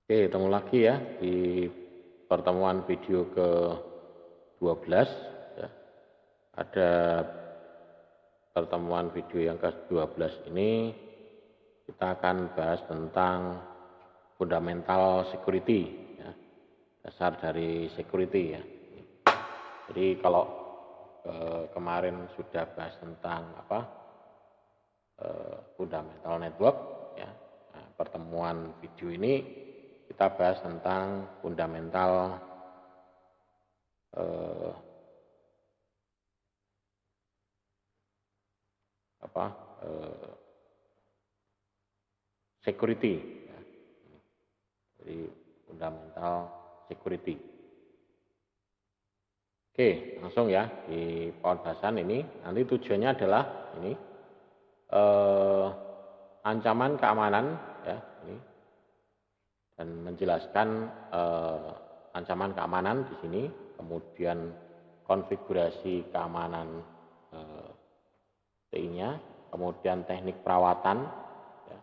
Oke, ketemu lagi ya di pertemuan video ke-12 ya. Ada pertemuan video yang ke-12 ini kita akan bahas tentang fundamental security ya, dasar dari security ya. Jadi kalau kemarin sudah bahas tentang fundamental network ya. Nah, pertemuan video ini kita bahas tentang fundamental eh, security ya. Jadi fundamental security. Oke, langsung ya di pembahasan ini nanti tujuannya adalah ini ancaman keamanan ya ini dan menjelaskan ancaman keamanan di sini, kemudian konfigurasi keamanan TI-nya, kemudian teknik perawatan, ya,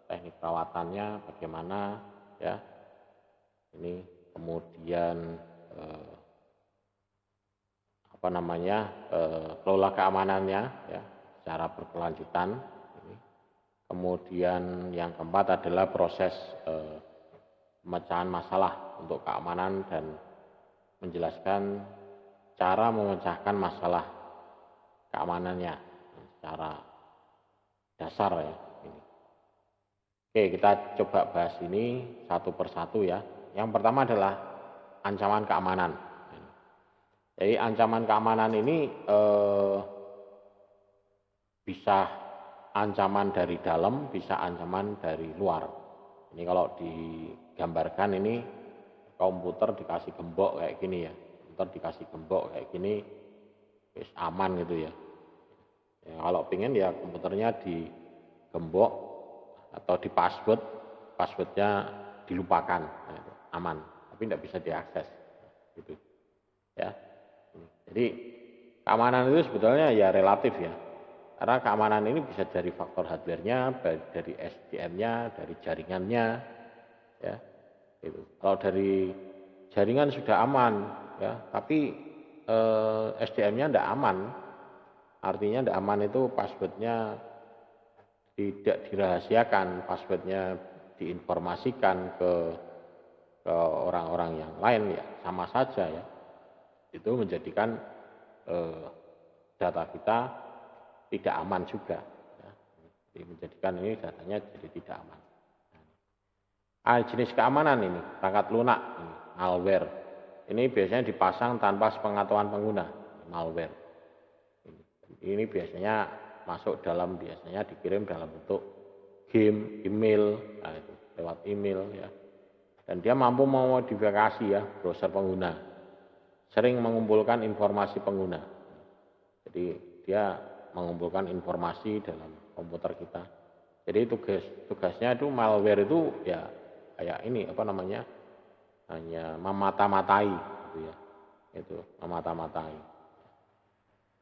teknik perawatannya bagaimana, ya, ini kemudian kelola keamanannya, ya, secara berkelanjutan. Kemudian yang keempat adalah proses pemecahan masalah untuk keamanan dan menjelaskan cara memecahkan masalah keamanannya secara dasar ya. Oke, kita coba bahas ini satu persatu ya. Yang pertama adalah ancaman keamanan. Jadi ancaman keamanan ini bisa ancaman dari dalam, bisa ancaman dari luar. Ini kalau digambarkan ini komputer dikasih gembok kayak gini ya. Komputer dikasih gembok kayak gini, wis aman gitu ya. Ya, kalau pengen ya komputernya digembok atau di passwordnya dilupakan, nah, itu aman, tapi tidak bisa diakses, gitu. Ya, jadi keamanan itu sebetulnya ya relatif ya, karena keamanan ini bisa dari faktor hardware-nya, dari SDM-nya, dari jaringannya, ya, itu. Kalau dari jaringan sudah aman, ya, tapi SDM-nya tidak aman. Artinya tidak aman itu passwordnya tidak dirahasiakan, passwordnya diinformasikan ke orang-orang yang lain ya sama saja ya. Itu menjadikan data kita tidak aman juga. Ya. Jadi menjadikan ini datanya jadi tidak aman. Jenis keamanan ini perangkat lunak, ini, malware. Ini biasanya dipasang tanpa sepengetahuan pengguna, malware. Ini biasanya masuk dalam, biasanya dikirim dalam bentuk game, email, nah itu, lewat email ya. Dan dia mampu memodifikasi ya browser pengguna, sering mengumpulkan informasi pengguna. Jadi dia mengumpulkan informasi dalam komputer kita. Jadi tugasnya itu malware itu ya kayak ini hanya memata-matai gitu ya. Itu memata-matai.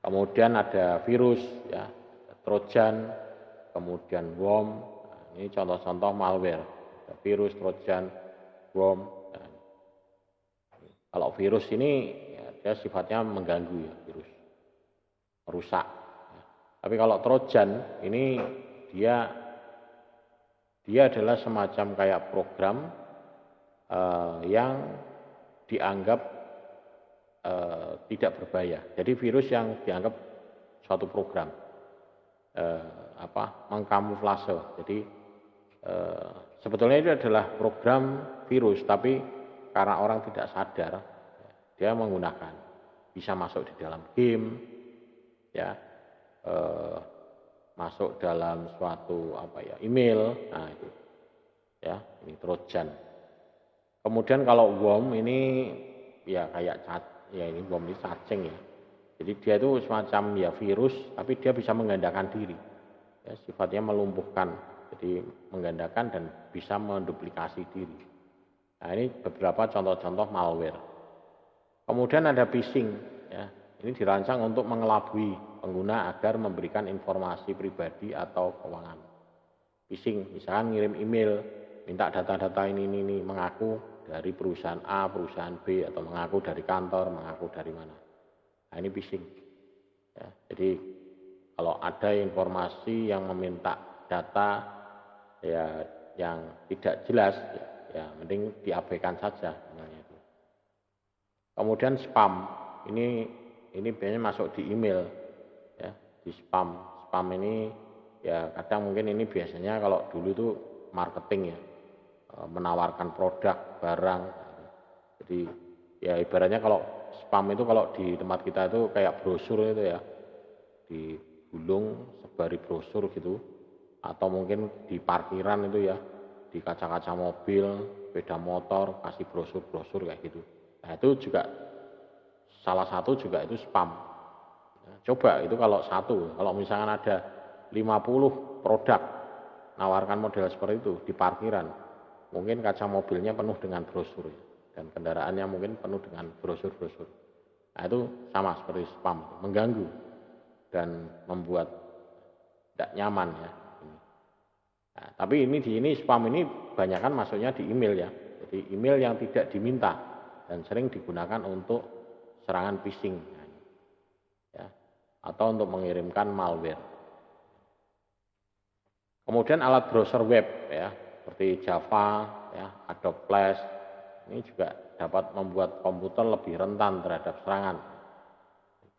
Kemudian ada virus, ya, trojan, kemudian worm. Nah, ini contoh-contoh malware. Ada virus, trojan, worm. Nah, kalau virus ini ya, dia sifatnya mengganggu ya, virus, merusak. Ya. Tapi kalau trojan ini dia adalah semacam kayak program yang dianggap tidak berbahaya. Jadi virus yang dianggap suatu program mengkamuflase. Jadi sebetulnya itu adalah program virus, tapi karena orang tidak sadar, dia menggunakan, bisa masuk di dalam game, ya, masuk dalam suatu email, nah itu, ya, ini trojan. Kemudian kalau worm ini ya kayak ya ini worm ini cacing ya. Jadi dia itu semacam ya virus, tapi dia bisa menggandakan diri. Ya, sifatnya melumpuhkan, jadi menggandakan dan bisa menduplikasi diri. Nah ini beberapa contoh-contoh malware. Kemudian ada phishing, ya. Ini dirancang untuk mengelabui pengguna agar memberikan informasi pribadi atau keuangan. Phishing, misalkan ngirim email minta data-data ini mengaku dari perusahaan A, perusahaan B, atau mengaku dari kantor, mengaku dari mana. Nah, ini phishing. Ya, jadi kalau ada informasi yang meminta data ya yang tidak jelas, ya mending diabaikan saja. Kemudian spam, ini biasanya masuk di email, ya, di spam. Spam ini ya kadang mungkin ini biasanya kalau dulu itu marketing ya, menawarkan produk, barang. Jadi ya ibaratnya kalau spam itu kalau di tempat kita itu kayak brosur itu ya, digulung sebari brosur gitu, atau mungkin di parkiran itu ya, di kaca-kaca mobil, sepeda motor, kasih brosur-brosur kayak gitu. Nah itu juga salah satu juga itu spam. Nah, coba itu kalau satu, kalau misalkan ada 50 produk nawarkan model seperti itu di parkiran, mungkin kaca mobilnya penuh dengan brosur dan kendaraannya mungkin penuh dengan brosur-brosur. Nah itu sama seperti spam, mengganggu dan membuat tidak nyaman ya. Nah, tapi ini di ini spam ini banyak kan masuknya di email ya. Jadi email yang tidak diminta dan sering digunakan untuk serangan phishing ya, atau untuk mengirimkan malware. Kemudian alat browser web ya, seperti Java ya, Adobe Flash, ini juga dapat membuat komputer lebih rentan terhadap serangan.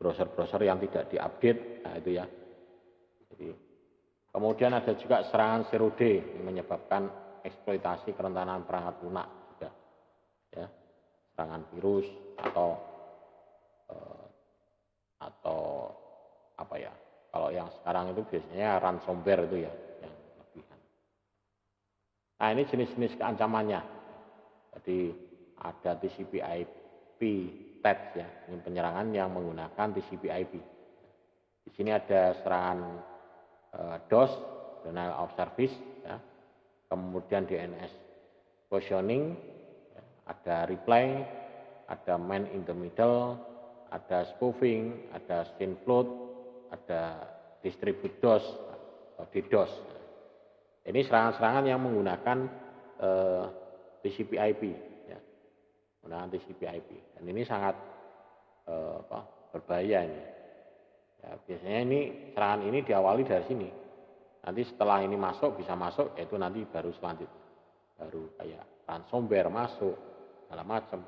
Browser-browser yang tidak diupdate, nah itu ya. Jadi, kemudian ada juga serangan zero day yang menyebabkan eksploitasi kerentanan perangkat lunak juga ya, serangan virus atau apa ya, kalau yang sekarang itu biasanya ransomware itu ya yang lebihan. Nah ini jenis-jenis keancamannya. Jadi ada TCP/IP threat ya, ini penyerangan yang menggunakan TCP/IP. Di sini ada serangan DOS, denial of service ya, kemudian DNS positioning, ya, ada reply, ada man in the middle, ada spoofing, ada synfloat, ada distribute DOS atau DDoS. Ini serangan-serangan yang menggunakan TCP/IP, ya, menggunakan TCP/IP. Dan ini sangat berbahaya ini. Ya, biasanya ini serangan ini diawali dari sini. Nanti setelah ini masuk bisa masuk, yaitu nanti baru selanjutnya, baru kayak ransomware masuk, segala macam,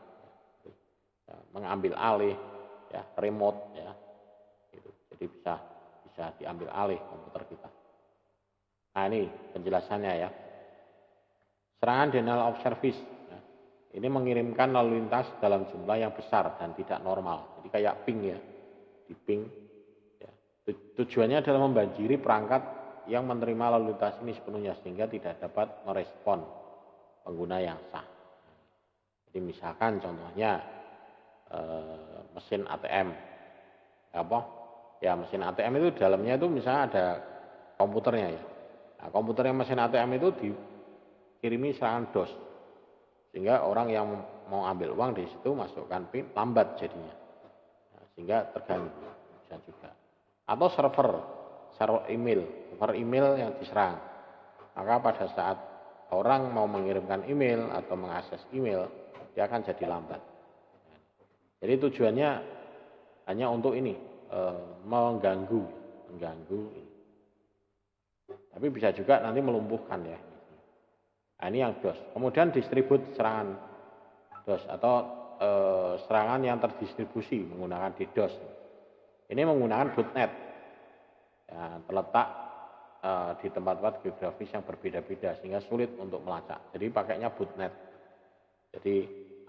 ya, mengambil alih, ya, remote, ya, gitu. Jadi bisa diambil alih komputer kita. Nah ini penjelasannya ya. Serangan denial of service, ya, ini mengirimkan lalu lintas dalam jumlah yang besar dan tidak normal. Jadi kayak ping ya, di ping. Ya. Tujuannya adalah membanjiri perangkat yang menerima lalu lintas ini sepenuhnya sehingga tidak dapat merespon pengguna yang sah. Jadi misalkan contohnya mesin ATM, apa? Ya mesin ATM itu dalamnya itu misalnya ada komputernya ya. Nah, komputernya mesin ATM itu dikirimi serangan DOS, sehingga orang yang mau ambil uang di situ masukkan PIN lambat jadinya, nah, sehingga terganggu bisa juga. Atau server email yang diserang, maka pada saat orang mau mengirimkan email atau mengakses email, dia akan jadi lambat. Jadi tujuannya hanya untuk ini, mengganggu. Tapi bisa juga nanti melumpuhkan ya. Nah, ini yang DOS. Kemudian distribut serangan DOS atau serangan yang terdistribusi menggunakan DDoS. Ini menggunakan botnet, ya, terletak di tempat-tempat geografis yang berbeda-beda sehingga sulit untuk melacak. Jadi pakainya botnet. Jadi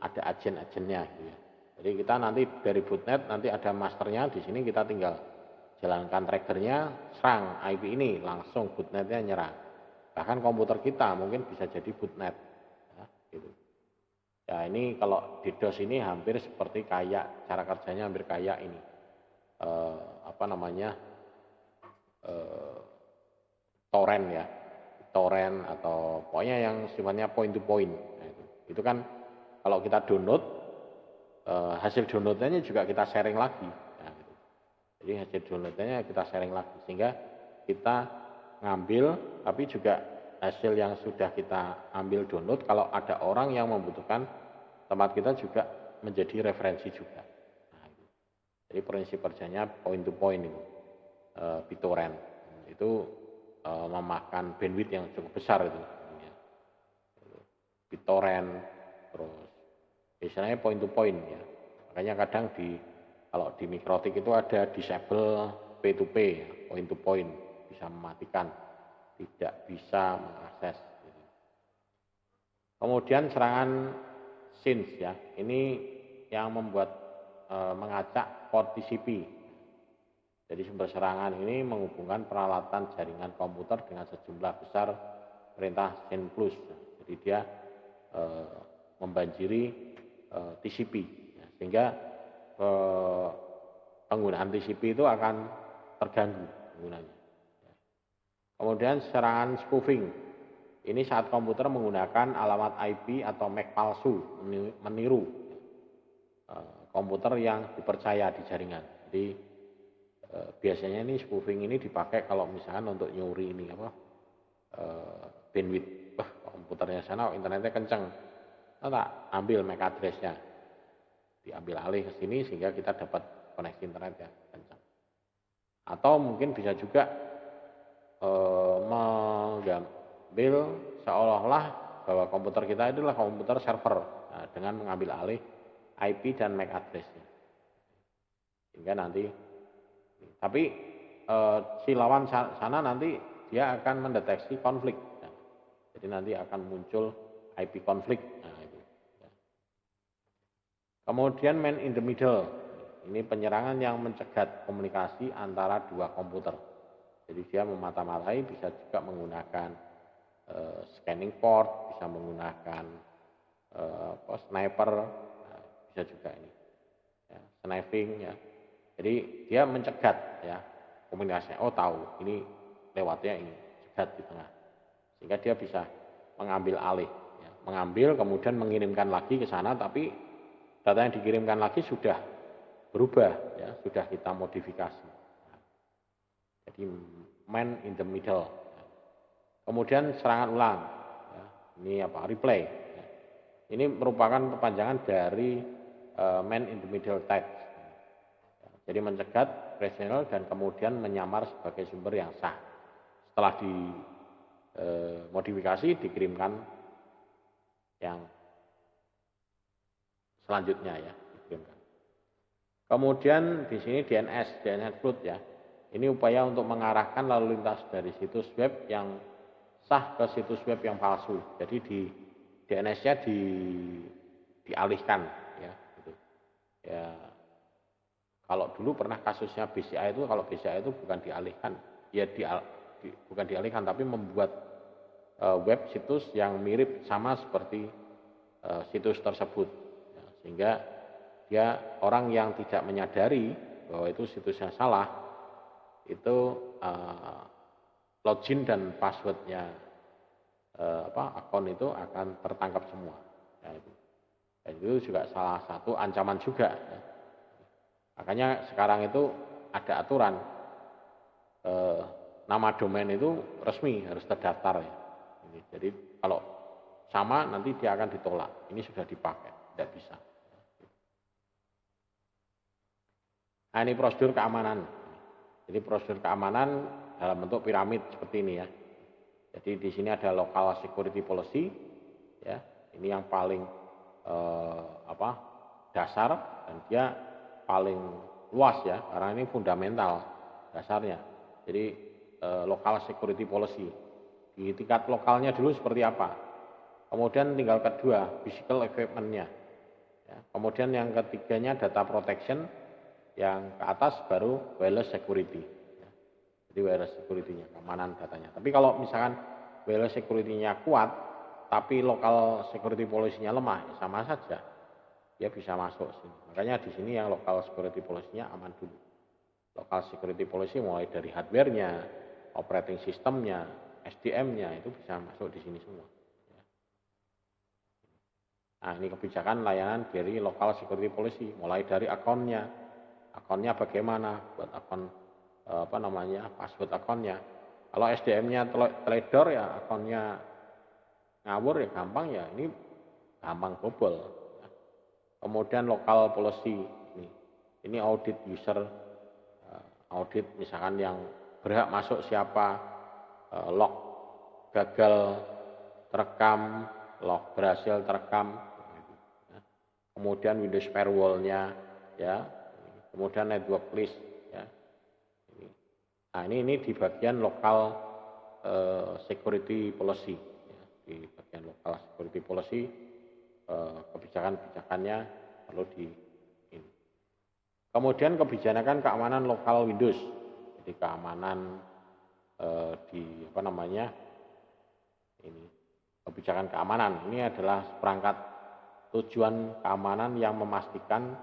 ada agen-agennya. Gitu ya. Jadi kita nanti dari botnet nanti ada masternya, di sini kita tinggal jalankan trackernya, serang IP ini, langsung botnetnya nyerang. Bahkan komputer kita mungkin bisa jadi botnet. Ya, gitu. Ya ini kalau DDoS ini hampir seperti kayak, cara kerjanya hampir kayak ini. Torrent ya. Torrent atau pokoknya yang sifatnya point to point. Nah, itu kan kalau kita download, hasil downloadnya juga kita sharing lagi. Nah, gitu. Jadi hasil downloadnya kita sharing lagi sehingga kita ngambil tapi juga hasil yang sudah kita ambil download, kalau ada orang yang membutuhkan, tempat kita juga menjadi referensi juga. Nah, jadi prinsip kerjanya point to point itu, BitTorrent itu memakan bandwidth yang cukup besar itu. BitTorrent, terus biasanya point to point ya. Makanya kadang kalau di Mikrotik itu ada disable P2P, ya, point to point, bisa mematikan, tidak bisa mengakses. Kemudian serangan SYNS ya, ini yang membuat mengacak port TCP. Jadi sumber serangan ini menghubungkan peralatan jaringan komputer dengan sejumlah besar perintah SYN+. Jadi dia membanjiri TCP, ya, sehingga penggunaan TCP itu akan terganggu penggunanya. Kemudian serangan spoofing. Ini saat komputer menggunakan alamat IP atau MAC palsu, meniru komputer yang dipercaya di jaringan. Jadi biasanya ini spoofing ini dipakai kalau misalkan untuk nyuri ini bandwidth. Komputernya sana internetnya kenceng, tak ambil MAC address-nya, diambil alih ke sini sehingga kita dapat koneksi internet yang kencang. Atau mungkin bisa juga mengambil seolah-olah bahwa komputer kita adalah komputer server, dengan mengambil alih IP dan MAC address-nya. Sehingga nanti, tapi si lawan sana nanti dia akan mendeteksi konflik. Jadi nanti akan muncul IP konflik. Nah, itu. Kemudian man in the middle. Ini penyerangan yang mencegat komunikasi antara dua komputer. Jadi dia memata-matai, bisa juga menggunakan scanning port, bisa menggunakan sniper, nah, bisa juga ini, ya, sniping, ya. Jadi dia mencegat ya komunikasinya. Oh tahu, ini lewatnya ini, cegat di tengah. Sehingga dia bisa mengambil alih, ya, mengambil kemudian mengirimkan lagi ke sana, tapi data yang dikirimkan lagi sudah berubah, ya, sudah kita modifikasi. Jadi man in the middle. Kemudian serangan ulang, ya, ini replay. Ya. Ini merupakan perpanjangan dari man in the middle text. Ya, jadi mencegat rasional dan kemudian menyamar sebagai sumber yang sah. Setelah modifikasi dikirimkan yang selanjutnya ya dikirimkan. Kemudian di sini DNS flood ya. Ini upaya untuk mengarahkan lalu lintas dari situs web yang sah ke situs web yang palsu. Jadi DNS-nya dialihkan ya gitu. Ya kalau dulu pernah kasusnya BCA itu, kalau BCA itu bukan dialihkan, ya bukan dialihkan tapi membuat web situs yang mirip sama seperti situs tersebut, ya, sehingga dia orang yang tidak menyadari bahwa itu situsnya salah itu login dan passwordnya akun itu akan tertangkap semua. Ya, itu. Dan itu juga salah satu ancaman juga. Ya. Makanya sekarang itu ada aturan nama domain itu resmi harus terdaftar ya. Jadi kalau sama nanti dia akan ditolak. Ini sudah dipakai, tidak bisa. Nah ini prosedur keamanan. Jadi prosedur keamanan dalam bentuk piramid seperti ini ya. Jadi di sini ada local security policy, ya. Ini yang paling dasar dan dia paling luas ya, karena ini fundamental dasarnya. Jadi local security policy. Di tingkat lokalnya dulu seperti apa. Kemudian tinggal kedua, physical equipment-nya. Ya, kemudian yang ketiganya data protection, yang ke atas baru wireless security. Ya, jadi wireless security-nya, keamanan datanya. Tapi kalau misalkan wireless security-nya kuat, tapi local security policy-nya lemah, ya sama saja. Dia bisa masuk sini. Makanya di sini yang local security policy-nya aman dulu. Local security policy mulai dari hardware-nya, operating system-nya, SDM-nya itu bisa masuk di sini semua. Nah ini kebijakan layanan dari local security policy, mulai dari akunnya bagaimana, buat akun password akunnya. Kalau SDM-nya teledor ya akunnya ngawur ya gampang ya ini gampang bobol. Kemudian local policy ini audit user, audit misalkan yang berhak masuk siapa, log gagal terekam, log berhasil terekam, kemudian Windows firewall-nya ya, kemudian network list ya. Nah ini di bagian lokal security policy ya. Di bagian lokal security policy kebijakan-kebijakannya perlu di ini. Kemudian kebijakan keamanan lokal Windows, jadi keamanan di apa namanya ini kebijakan keamanan ini adalah perangkat tujuan keamanan yang memastikan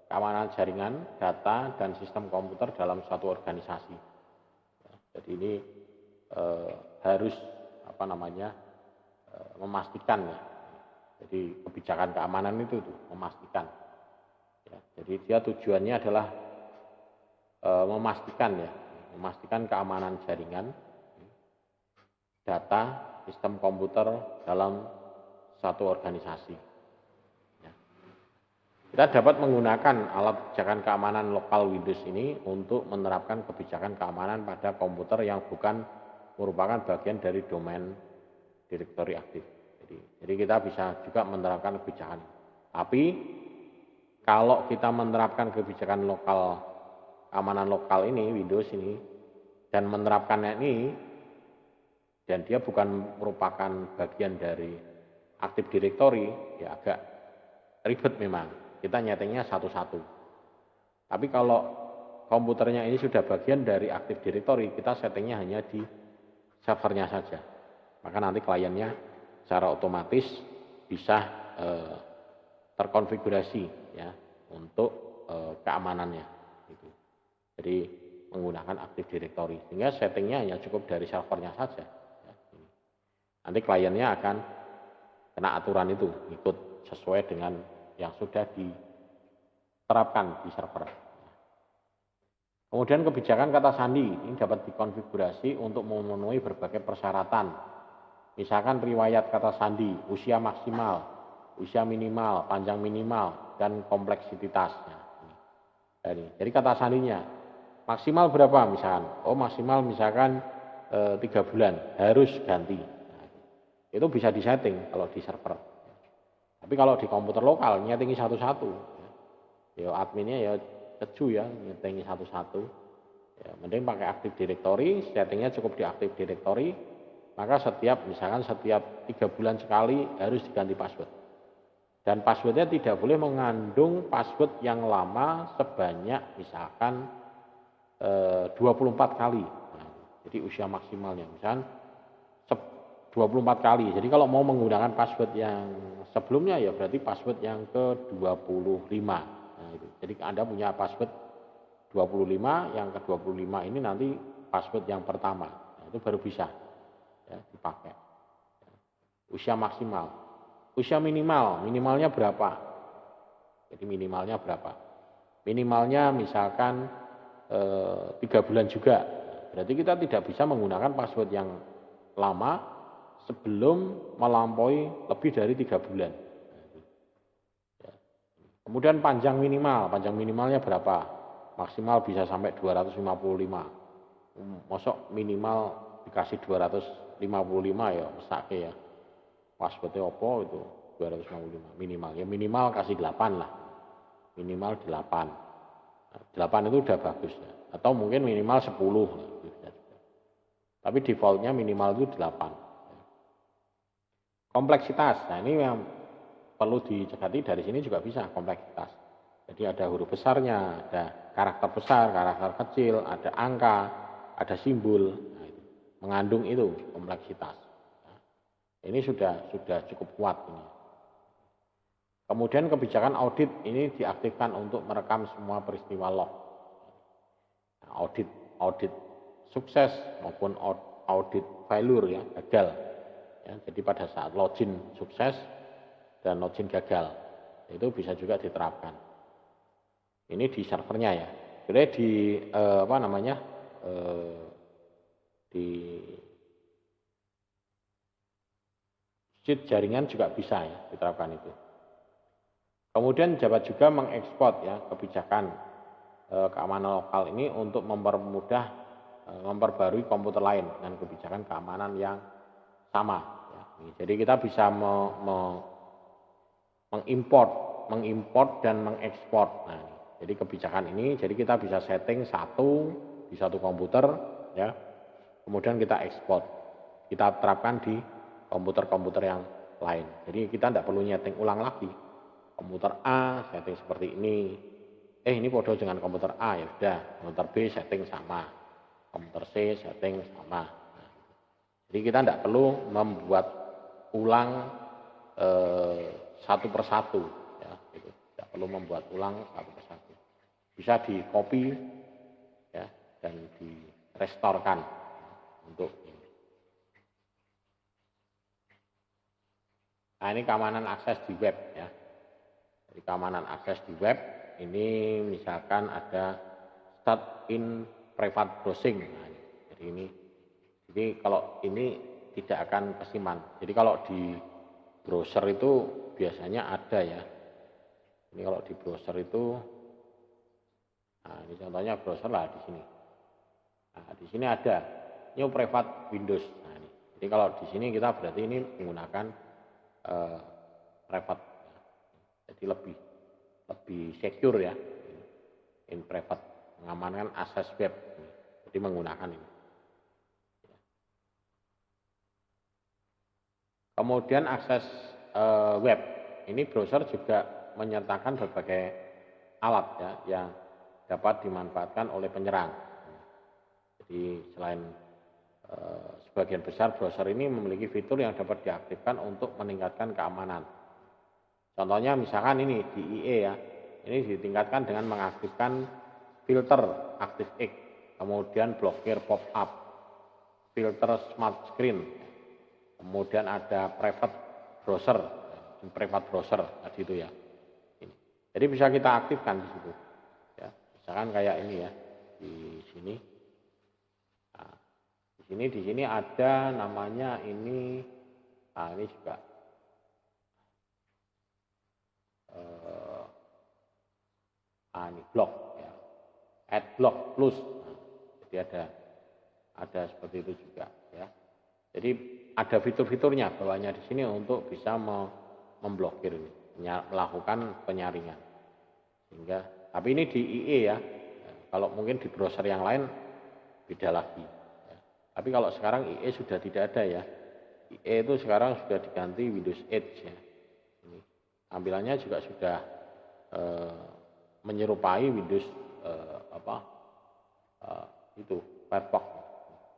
keamanan jaringan, data, dan sistem komputer dalam suatu organisasi. Jadi ini harus apa namanya memastikan ya. Jadi kebijakan keamanan itu tuh, memastikan. Ya, jadi dia tujuannya adalah memastikan keamanan jaringan, data, sistem komputer dalam satu organisasi. Kita dapat menggunakan alat kebijakan keamanan lokal Windows ini untuk menerapkan kebijakan keamanan pada komputer yang bukan merupakan bagian dari domain direktori aktif. Jadi kita bisa juga menerapkan kebijakan. Tapi kalau kita menerapkan kebijakan lokal, keamanan lokal ini, Windows ini, dan menerapkannya ini, dan dia bukan merupakan bagian dari Active Directory, ya agak ribet memang. Kita nyetingnya satu-satu. Tapi kalau komputernya ini sudah bagian dari Active Directory, kita settingnya hanya di servernya saja. Maka nanti kliennya secara otomatis bisa terkonfigurasi ya untuk keamanannya. Gitu. Jadi menggunakan Active Directory, sehingga settingnya hanya cukup dari servernya saja. Ya. Nanti kliennya akan kena aturan itu, ikut sesuai dengan yang sudah diterapkan di server. Kemudian kebijakan kata sandi ini dapat dikonfigurasi untuk memenuhi berbagai persyaratan. Misalkan riwayat kata sandi, usia maksimal, usia minimal, panjang minimal, dan kompleksitasnya. Jadi kata sandinya maksimal berapa misalkan? Oh maksimal misalkan 3 bulan harus ganti. Itu bisa disetting kalau di server. Tapi kalau di komputer lokal nyetingi satu-satu, ya adminnya ya keju ya nyetingi satu-satu. Ya, mending pakai Active Directory, settingnya cukup di Active Directory, maka misalkan setiap 3 bulan sekali harus diganti password. Dan passwordnya tidak boleh mengandung password yang lama sebanyak misalkan 24 kali. Nah, jadi usia maksimalnya misalkan 24 kali. Jadi kalau mau menggunakan password yang sebelumnya ya berarti password yang ke-25. Nah, itu. Jadi Anda punya password 25, yang ke-25 ini nanti password yang pertama. Nah, itu baru bisa ya, dipakai. Usia maksimal. Usia minimalnya berapa? Jadi minimalnya berapa? Minimalnya misalkan 3 bulan juga. Berarti kita tidak bisa menggunakan password yang lama sebelum melampaui lebih dari 3 bulan. Kemudian panjang minimalnya berapa? Maksimal bisa sampai 255. Masuk minimal dikasih 255 ya, mesake ya. Passwordnya apa itu 255 minimal. Ya minimal kasih 8 lah. Minimal 8. 8 itu udah bagus ya. Atau mungkin minimal 10. Tapi defaultnya minimal itu 8. Kompleksitas, nah ini yang perlu dicegati dari sini juga bisa kompleksitas. Jadi ada huruf besarnya, ada karakter besar, karakter kecil, ada angka, ada simbol, nah, itu. Mengandung itu kompleksitas. Nah, ini sudah cukup kuat ini. Kemudian kebijakan audit ini diaktifkan untuk merekam semua peristiwa log. Nah, audit sukses maupun audit failure ya gagal. Ya, jadi pada saat login sukses dan login gagal itu bisa juga diterapkan. Ini di servernya ya. Jadi di di sheet jaringan juga bisa ya diterapkan itu. Kemudian jabat juga mengekspor ya kebijakan keamanan lokal ini untuk mempermudah memperbarui komputer lain dengan kebijakan keamanan yang sama. Ya. Jadi kita bisa mengimport dan mengekspor. Nah, jadi kebijakan ini, jadi kita bisa setting di satu komputer, ya. Kemudian kita ekspor, kita terapkan di komputer-komputer yang lain. Jadi kita tidak perlu nyeting ulang lagi. Komputer A setting seperti ini. Ini bodoh dengan komputer A, ya sudah. Komputer B setting sama. Komputer C setting sama. Nah, jadi kita tidak perlu membuat ulang satu persatu, ya, gitu. Tidak perlu membuat ulang satu persatu. Bisa di copy, ya, dan direstorkan untuk ini. Nah, ini keamanan akses di web, ya. Jadi keamanan akses di web ini misalkan ada start in private browsing. Nah, jadi kalau ini tidak akan kesiman. Jadi kalau di browser itu biasanya ada ya. Ini kalau di browser itu, nah ini contohnya browser lah di sini. Nah di sini ada new private Windows. Nah ini. Jadi kalau di sini kita berarti ini menggunakan private. Jadi lebih secure ya. In private, mengamankan akses web. Jadi menggunakan ini. Kemudian akses web, ini browser juga menyertakan berbagai alat ya yang dapat dimanfaatkan oleh penyerang. Jadi selain sebagian besar browser ini memiliki fitur yang dapat diaktifkan untuk meningkatkan keamanan. Contohnya misalkan ini di IE ya, ini ditingkatkan dengan mengaktifkan filter ActiveX, kemudian blokir pop-up, filter smart screen, kemudian ada private browser tadi itu ya. Jadi bisa kita aktifkan di situ. Ya, misalkan kayak ini ya di sini. Nah, di sini ada namanya ini. Nah, ini juga ini blok ya. Adblock plus. Nah, jadi ada seperti itu juga ya. Jadi ada fitur-fiturnya bawahnya di sini untuk bisa memblokir ini, melakukan penyaringan. Sehingga, tapi ini di IE ya. Kalau mungkin di browser yang lain beda lagi. Ya. Tapi kalau sekarang IE sudah tidak ada ya. IE itu sekarang sudah diganti Windows 8 ya. Ini tampilannya juga sudah menyerupai Windows itu Firefox.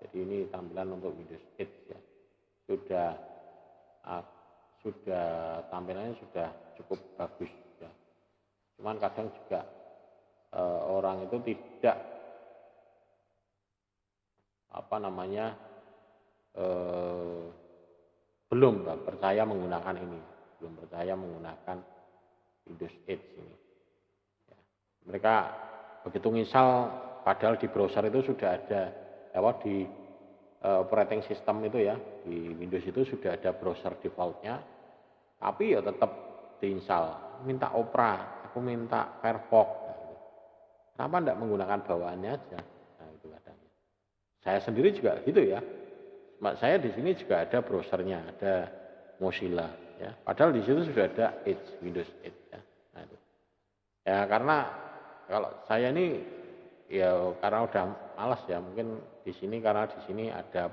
Jadi ini tampilan untuk Windows 8 ya. Sudah tampilannya sudah cukup bagus ya. Cuman kadang juga orang itu tidak belum percaya menggunakan ini, belum percaya menggunakan Windows 8 ini. Ya. Mereka begitu nginstal, padahal di browser itu sudah ada di operating system itu ya, di Windows itu sudah ada browser defaultnya, tapi ya tetap diinstal, minta Opera, aku minta Firefox. Kenapa tidak menggunakan bawaannya aja? Nah itu katanya. Saya sendiri juga gitu ya. Saya di sini juga ada browsernya, ada Mozilla ya. Padahal di situ sudah ada Windows 8 ya. Nah, itu. Ya karena kalau saya ini ya karena udah malas ya, mungkin di sini karena di sini ada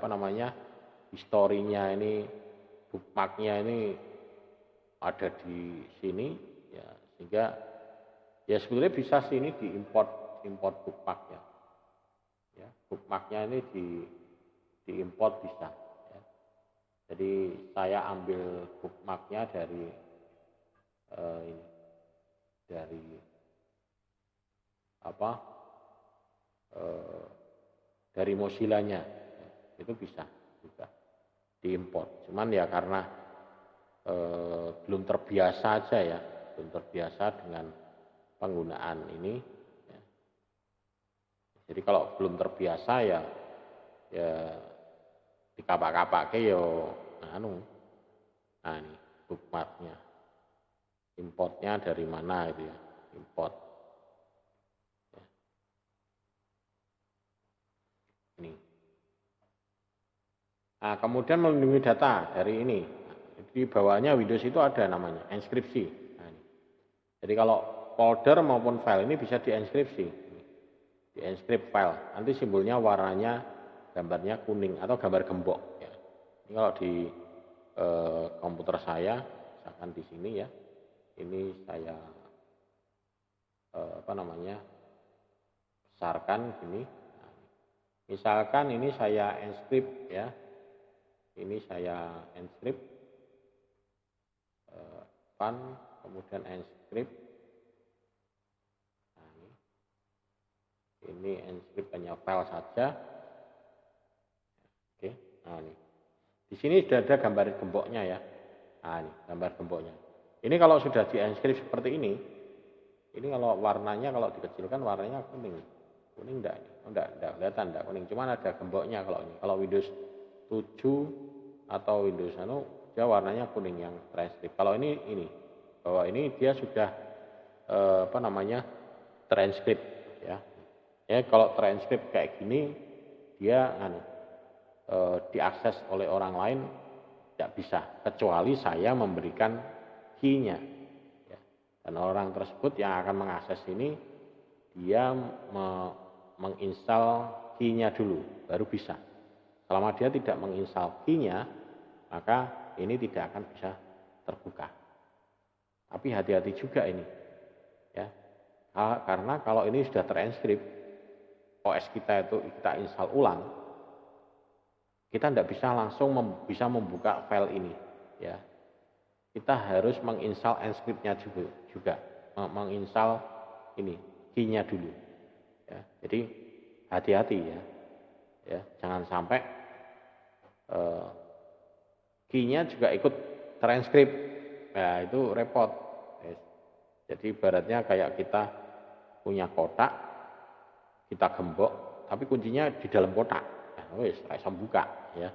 historinya ini, bookmarknya ini ada di sini ya, sehingga ya sebetulnya bisa sih ini diimport bookmarknya ya, bookmarknya ini diimport bisa ya. Jadi saya ambil bookmarknya dari dari Mozilla-nya ya, itu bisa juga diimport. Cuman ya karena belum terbiasa aja ya, belum terbiasa dengan penggunaan ini ya. Jadi kalau belum terbiasa ya dikapak-kapak ke yo anu. Nah ini bookmarknya, importnya dari mana itu ya, import. Ya. Ini. Nah kemudian melindungi data dari ini. Di bawahnya Windows itu ada namanya enskripsi. Nah, ini. Jadi kalau folder maupun file ini bisa dienkripsi, dienkrip file. Nanti simbolnya warnanya gambarnya kuning atau gambar gembok. Ya. Ini kalau di komputer saya, misalkan di sini ya, ini saya besarkan gini. Nah, misalkan ini saya enskrip ya, ini saya enskrip, kemudian enskrip. Nah, ini enskrip hanya file saja. Oke, nah ini. Di sini sudah ada gambar gemboknya ya. Nah, ini gambar gemboknya. Ini kalau sudah di-enskrip seperti ini kalau warnanya kalau dikecilkan warnanya kuning. Kuning enggak? Enggak kelihatan, enggak kuning. Cuman ada gemboknya kalau ini. Kalau Windows 7 atau Windows dia warnanya kuning yang transkrip. Kalau ini bahwa ini dia sudah transkrip ya. Ya kalau transkrip kayak gini dia diakses oleh orang lain tidak bisa kecuali saya memberikan key-nya ya. Dan orang tersebut yang akan mengakses ini dia menginstal key-nya dulu baru bisa. Selama dia tidak menginstal key-nya maka ini tidak akan bisa terbuka. Tapi hati-hati juga ini ya. Karena kalau ini sudah terenkrip OS kita itu kita install ulang, kita tidak bisa langsung bisa membuka file ini ya. Kita harus menginstal enskripnya juga menginstal ini key-nya dulu ya. Jadi hati-hati ya jangan sampai key-nya juga ikut transkrip ya, itu repot ya. Jadi ibaratnya kayak kita punya kotak, kita gembok tapi kuncinya di dalam kotak. Wis ra iso buka ya.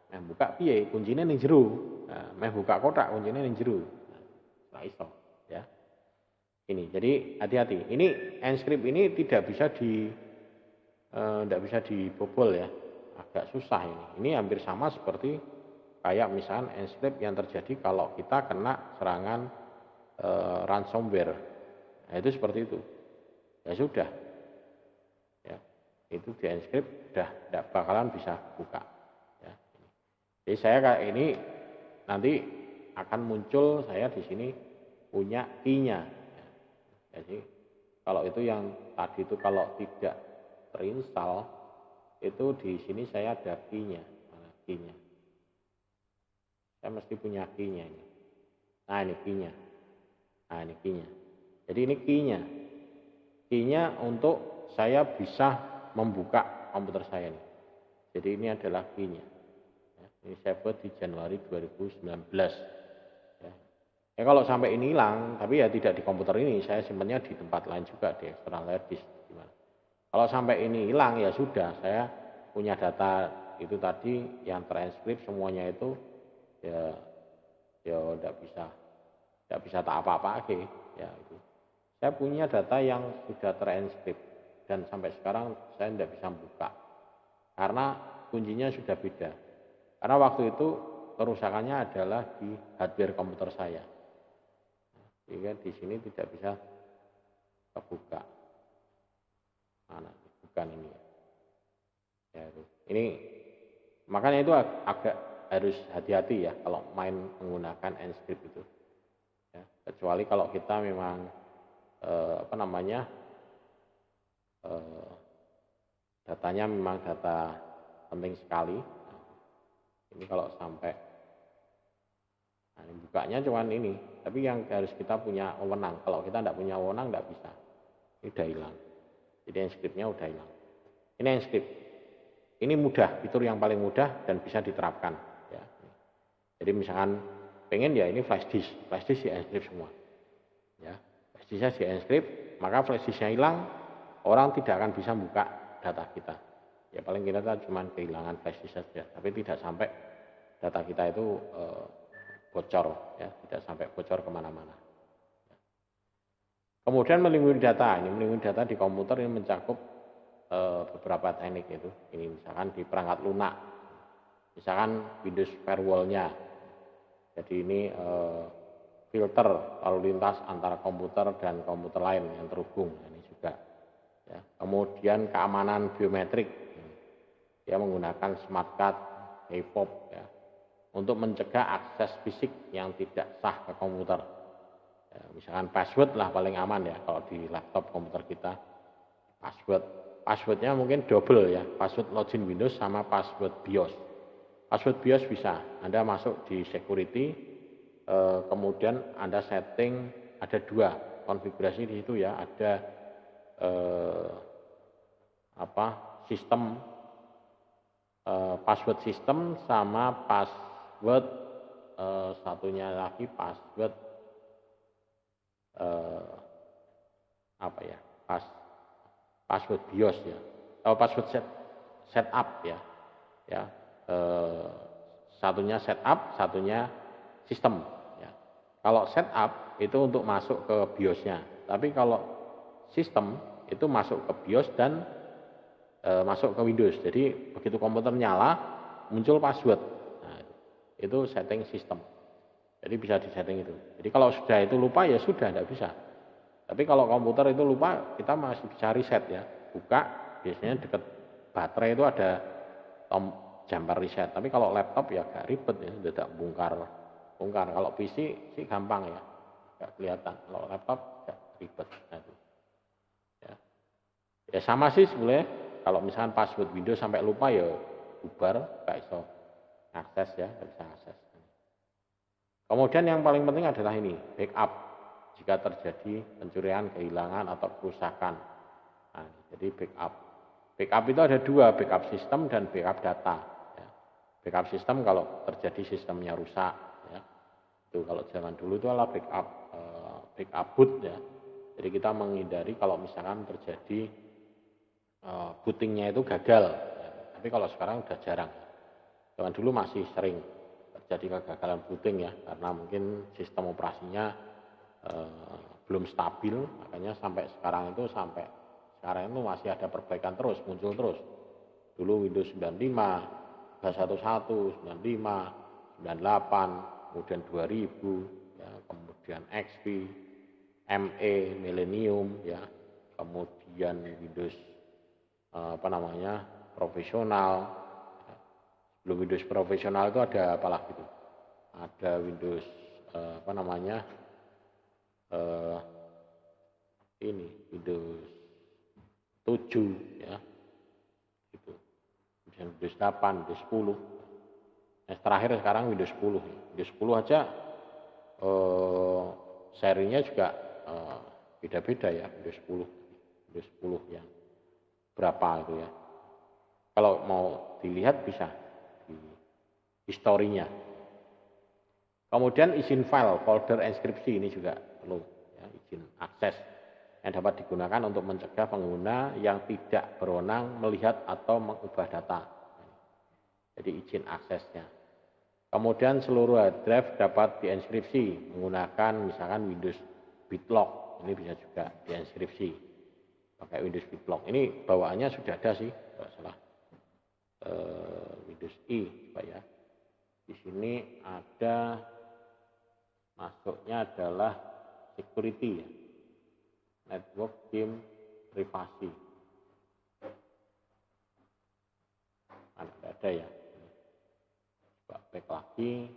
Meh buka piye? Kuncine ning jero. Nah, meh buka kotak kuncine ning jero. Ra iso ya. Ini. Jadi hati-hati. Ini enskrip ini tidak bisa dibobol ya. Agak susah ini. Ini hampir sama seperti kayak misalkan enskrip yang terjadi kalau kita kena serangan ransomware. Nah, itu seperti itu. Ya sudah. Itu di enskrip sudah tidak bakalan bisa buka ya. Jadi saya kayak ini nanti akan muncul saya di sini punya key-nya ya. Jadi kalau itu yang tadi itu kalau tidak terinstall itu di sini saya ada key-nya. Mana key-nya? Saya mesti punya key-nya ini. Nah ini key-nya. Nah ini key-nya. Jadi ini key-nya. Key-nya untuk saya bisa membuka komputer saya nih. Jadi ini adalah key-nya. Ya, ini saya buat di Januari 2019. Ya kalau sampai ini hilang, tapi ya tidak di komputer ini, saya simpannya di tempat lain juga di external hard disk. Kalau sampai ini hilang ya sudah, saya punya data itu tadi yang transkrip semuanya itu ya tidak bisa tak apa-apa ya itu. Saya punya data yang sudah transkrip. Dan sampai sekarang saya tidak bisa buka karena kuncinya sudah beda. Karena waktu itu kerusakannya adalah di hardware komputer saya, sehingga di sini tidak bisa terbuka. Mana? Bukan ini. Ya, ini makanya itu agak harus hati-hati ya kalau main menggunakan enskrip itu. Ya, kecuali kalau kita memang datanya memang data penting sekali. Nah, ini kalau sampai ini bukanya cuman ini, tapi yang harus kita punya wewenang. Kalau kita tidak punya wewenang tidak bisa. Ini udah hilang. Jadi enskripnya udah hilang. Ini enskrip. Ini mudah, fitur yang paling mudah dan bisa diterapkan. Ya. Jadi misalkan pengen ya ini flash disk di enskrip semua. Ya, flash disknya di enskrip, maka flash disknya hilang. Orang tidak akan bisa buka data kita. Ya paling kita cuma kehilangan flash disk saja, tapi tidak sampai data kita itu bocor, ya, tidak sampai bocor kemana-mana. Kemudian melindungi data, ini melindungi data di komputer ini mencakup beberapa teknik itu. Ini misalkan di perangkat lunak, misalkan Windows firewall-nya. Jadi ini filter lalu lintas antara komputer dan komputer lain yang terhubung, ini juga. Ya. Kemudian keamanan biometrik, dia menggunakan smart card, EPOP, ya, untuk mencegah akses fisik yang tidak sah ke komputer. Ya, misalkan password lah paling aman ya kalau di laptop komputer kita. Passwordnya mungkin double ya, password login Windows sama password BIOS. Password BIOS bisa, Anda masuk di security, kemudian Anda setting, ada dua konfigurasi di situ ya, ada sistem password system sama password satunya lagi password password BIOS ya, password setup ya, satunya setup, satunya sistem ya. Kalau setup itu untuk masuk ke BIOS-nya, tapi kalau sistem itu masuk ke BIOS dan masuk ke Windows. Jadi begitu komputer nyala muncul password. Nah, itu setting sistem. Jadi bisa disetting itu. Jadi kalau sudah itu lupa ya sudah, tidak bisa. Tapi kalau komputer itu lupa, kita masih bisa reset ya. Buka, biasanya dekat baterai itu ada jumper reset. Tapi kalau laptop ya agak ribet ya, tidak bongkar. Kalau PC sih gampang ya, nggak kelihatan. Kalau laptop agak ribet. Nah, itu. Ya sama sih sebenarnya. Kalau misalkan password Windows sampai lupa ya bubar, nggak bisa akses ya, nggak bisa akses. Kemudian yang paling penting adalah ini, backup jika terjadi pencurian, kehilangan atau kerusakan. Nah, jadi backup. Backup itu ada dua, backup sistem dan backup data. Ya. Backup sistem kalau terjadi sistemnya rusak. Ya. Itu kalau zaman dulu itu adalah backup boot ya. Jadi kita menghindari kalau misalkan terjadi bootingnya itu gagal. Ya. Tapi kalau sekarang udah jarang. Zaman dulu masih sering terjadi kegagalan booting ya, karena mungkin sistem operasinya belum stabil, makanya sampai sekarang itu masih ada perbaikan terus, muncul terus. Dulu Windows 95, 311, 95, 98, kemudian 2000, ya, kemudian XP, ME, Millennium, ya, kemudian Windows profesional. Sebelum Windows profesional itu ada apalah gitu. Ada Windows Windows 7 ya. Gitu. Windows 8, Windows 10. Nah, terakhir sekarang Windows 10. Windows 10 aja serinya juga beda-beda ya, Windows 10. Windows 10 yang berapa itu ya. Kalau mau dilihat bisa di historinya. Kemudian izin file, folder enskripsi ini juga perlu ya, izin akses yang dapat digunakan untuk mencegah pengguna yang tidak berwenang melihat atau mengubah data. Jadi izin aksesnya. Kemudian seluruh hard drive dapat dienkripsi menggunakan misalkan Windows BitLock. Ini bisa juga dienkripsi pakai Windows BitLock. Ini bawaannya sudah ada sih, tidak salah. Windows I, Pak ya. Di sini ada masuknya adalah security ya. Network game privasi. Ada ya. Coba back lagi.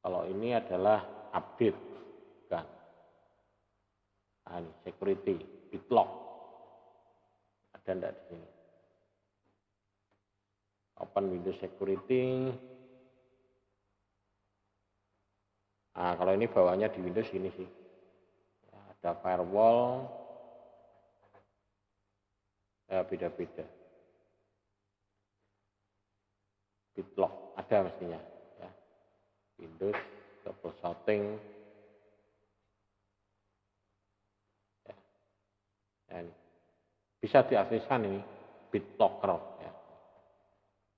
Kalau ini adalah update kan. Nah, ini security, BitLock. Ada enggak di sini? Open Windows Security. Nah, kalau ini bawahnya di Windows ini sih. Ya, ada firewall. Ya, beda-beda. BitLock ada mestinya. Ya. Windows, troubleshooting. Ya. Dan bisa diaktifkan ini BitLocker ya.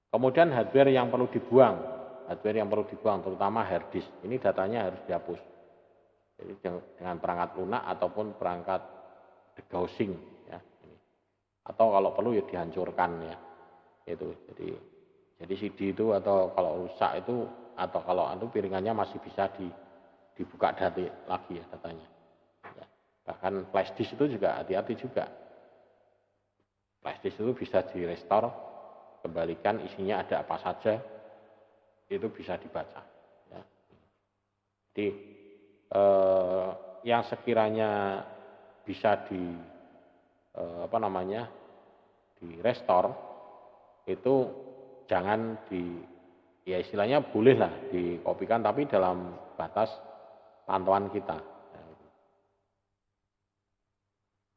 Kemudian hardware yang perlu dibuang, terutama hard disk, ini datanya harus dihapus. Jadi dengan perangkat lunak ataupun perangkat degaussing ya. Atau kalau perlu ya dihancurkan ya. Itu. Jadi CD itu atau kalau rusak itu atau kalau piringannya masih bisa dibuka lagi ya datanya. Ya. Bahkan flash disk itu juga hati-hati juga. Flash disk itu bisa direstore, kembalikan isinya ada apa saja, itu bisa dibaca. Ya. Jadi yang sekiranya bisa di restore itu jangan ya istilahnya bolehlah dikopikan tapi dalam batas pantauan kita.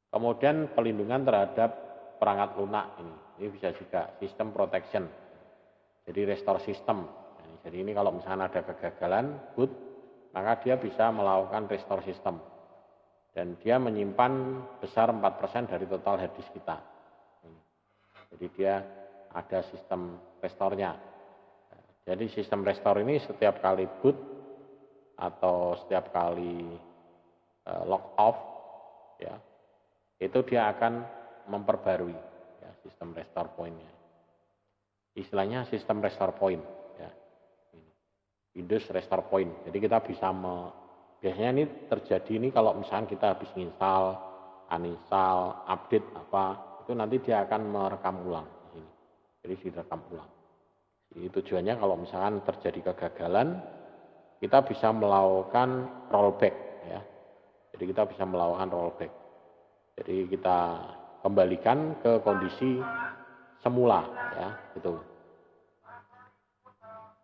Kemudian pelindungan terhadap perangkat lunak ini bisa juga sistem protection. Jadi restore system. Jadi ini kalau misalnya ada kegagalan boot, maka dia bisa melakukan restore system. Dan dia menyimpan besar 4% dari total hard disk kita. Jadi dia ada sistem restore-nya. Jadi sistem restore ini setiap kali boot atau setiap kali log off ya, itu dia akan memperbarui ya, sistem restore point-nya. Istilahnya sistem restore point ya. Windows restore point. Jadi kita bisa biasanya ini terjadi ini kalau misalnya kita habis install, uninstall, update apa, itu nanti dia akan merekam ulang di sini. Jadi direkam ulang. Jadi tujuannya kalau misalkan terjadi kegagalan, kita bisa melakukan rollback ya. Jadi kita bisa melakukan rollback. Jadi kita kembalikan ke kondisi semula ya, gitu.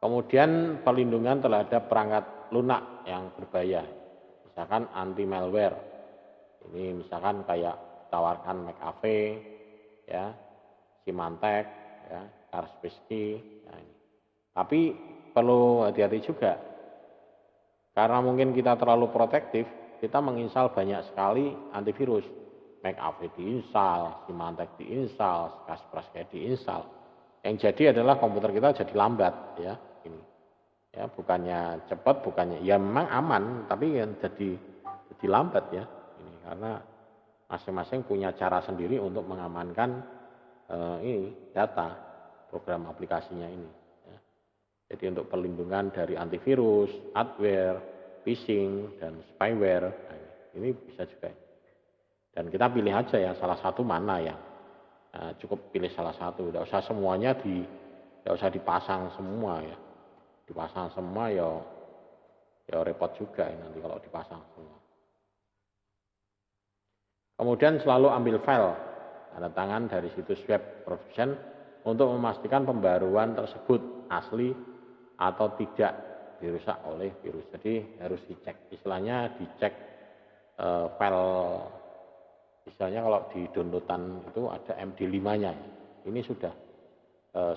Kemudian perlindungan terhadap perangkat lunak yang berbahaya, misalkan anti malware. Ini misalkan kayak tawarkan McAfee, ya, Symantec, ya, Kaspersky. Nah, ini. Tapi perlu hati-hati juga, karena mungkin kita terlalu protektif, kita menginstal banyak sekali antivirus. McAfee diinstal, Symantec diinstal, Kaspersky diinstal. Yang jadi adalah komputer kita jadi lambat, ya. Ini. Ya, bukannya cepat, bukannya ya memang aman, tapi yang jadi lambat ya. Ini karena masing-masing punya cara sendiri untuk mengamankan ini data program aplikasinya ini. Ya. Jadi untuk perlindungan dari antivirus, adware, phishing dan spyware, nah, ini bisa juga. Dan kita pilih aja ya salah satu mana ya. Nah, cukup pilih salah satu, tidak usah semuanya tidak usah dipasang semua ya. Dipasang semua ya repot juga ya nanti kalau dipasang semua. Kemudian selalu ambil file tanda tangan dari situs web production untuk memastikan pembaruan tersebut asli atau tidak dirusak oleh virus. Jadi harus dicek, istilahnya dicek file, istilahnya kalau di downloadan itu ada MD5-nya. Ini sudah